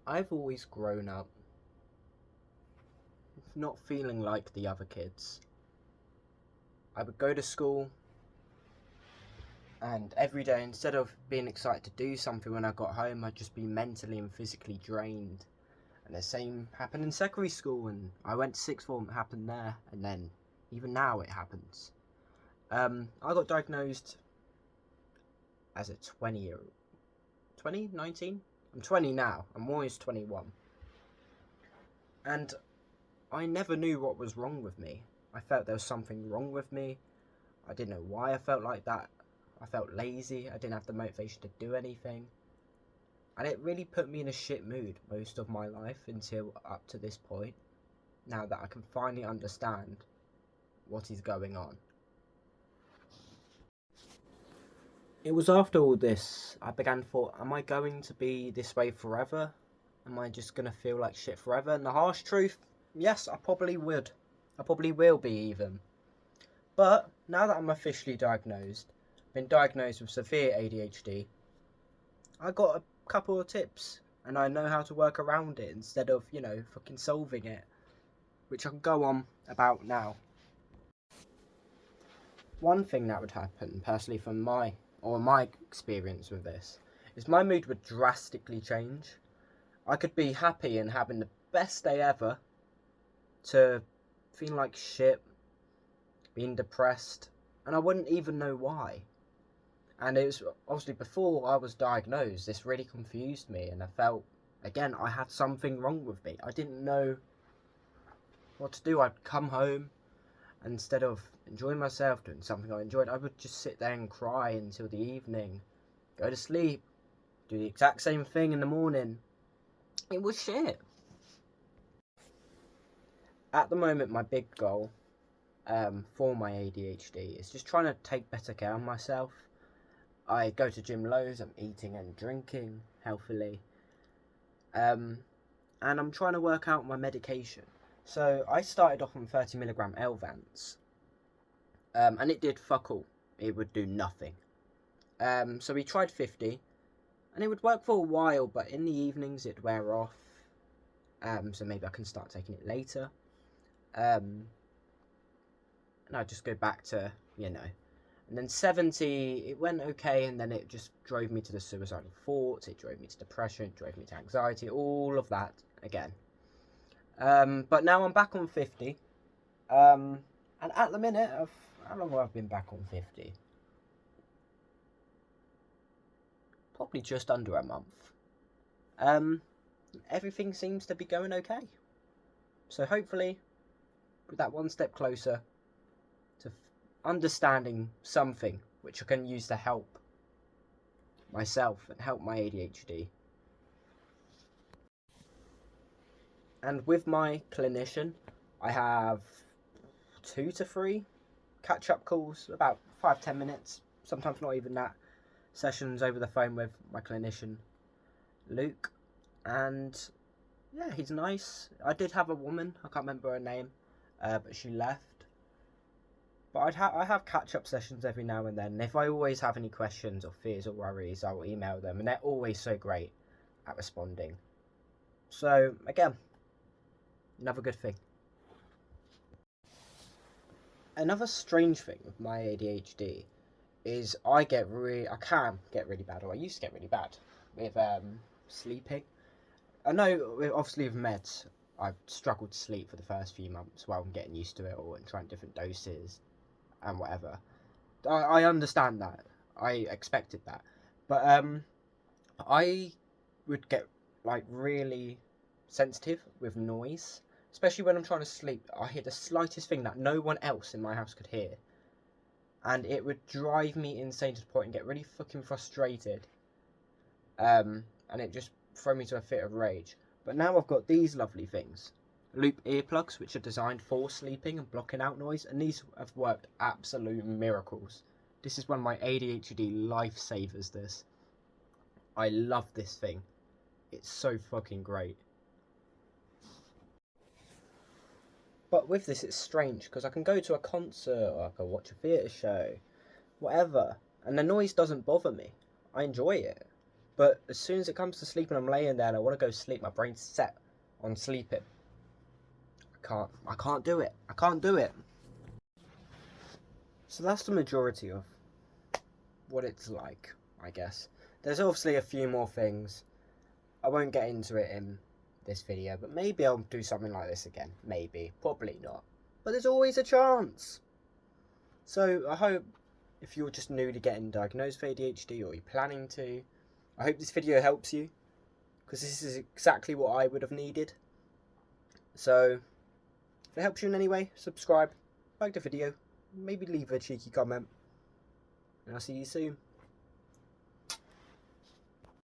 I've always grown up not feeling like the other kids. I would go to school, and every day, instead of being excited to do something when I got home, I'd just be mentally and physically drained. And the same happened in secondary school, and I went to sixth form, it happened there, and then even now it happens. I got diagnosed as a 2019? I'm 20 now, I'm almost 21. And I never knew what was wrong with me. I felt there was something wrong with me. I didn't know why I felt like that. I felt lazy. I didn't have the motivation to do anything. And it really put me in a shit mood most of my life until up to this point. Now that I can finally understand what is going on. It was after all this, I began to thought, am I going to be this way forever? Am I just going to feel like shit forever? And the harsh truth, yes, I probably would. I probably will be even. But now that I'm officially diagnosed, been diagnosed with severe ADHD, I got a couple of tips and I know how to work around it instead of, fucking solving it, which I'll go on about now. One thing that would happen, personally, from my experience with this, is my mood would drastically change. I could be happy and having the best day ever to feeling like shit, being depressed, and I wouldn't even know why. And it was obviously before I was diagnosed, this really confused me, and I felt, again, I had something wrong with me. I didn't know what to do. I'd come home, and instead of enjoying myself, doing something I enjoyed, I would just sit there and cry until the evening, go to sleep, do the exact same thing in the morning. It was shit. At the moment, my big goal for my ADHD is just trying to take better care of myself. I go to gym loads, I'm eating and drinking healthily, and I'm trying to work out my medication. So I started off on 30 mg Elvance, and it did fuck all. It would do nothing. So we tried 50, and it would work for a while, but in the evenings it'd wear off. So maybe I can start taking it later. And I'd just go back to, And then 70, it went okay, and then it just drove me to the suicidal thoughts, it drove me to depression, it drove me to anxiety, all of that again. But now I'm back on 50. And at the minute, how long have I been back on 50? Probably just under a month. Everything seems to be going okay. So hopefully, with that one step closer to understanding something which I can use to help myself and help my ADHD. And with my clinician, I have 2 to 3 catch-up calls, about 5-10 minutes, sometimes not even that, sessions over the phone with my clinician, Luke. And yeah, he's nice. I did have a woman, I can't remember her name, but she left. But I have catch-up sessions every now and then. If I always have any questions or fears or worries, I will email them, and they're always so great at responding. So, again, another good thing. Another strange thing with my ADHD is I can get really bad, or I used to get really bad, with sleeping. I know, obviously with meds, I've struggled to sleep for the first few months while I'm getting used to it all and trying different doses and whatever. I understand that. I expected that. But I would get like really sensitive with noise, especially when I'm trying to sleep. I hear the slightest thing that no one else in my house could hear, and it would drive me insane to the point and get really fucking frustrated. And it just throw me to a fit of rage. But now I've got these lovely things. Loop earplugs, which are designed for sleeping and blocking out noise, and these have worked absolute miracles. This is one of my ADHD lifesavers, this. I love this thing. It's so fucking great. But with this, it's strange, because I can go to a concert, or I can watch a theatre show, whatever, and the noise doesn't bother me. I enjoy it. But as soon as it comes to sleeping, I'm laying there and I want to go sleep. My brain's set on sleeping. I can't do it. I can't do it. So that's the majority of what it's like, I guess. There's obviously a few more things. I won't get into it in this video, but maybe I'll do something like this again. Maybe. Probably not. But there's always a chance. So I hope if you're just newly getting diagnosed with ADHD or you're planning to, I hope this video helps you. Because this is exactly what I would have needed. So if it helps you in any way, subscribe, like the video, maybe leave a cheeky comment. And I'll see you soon.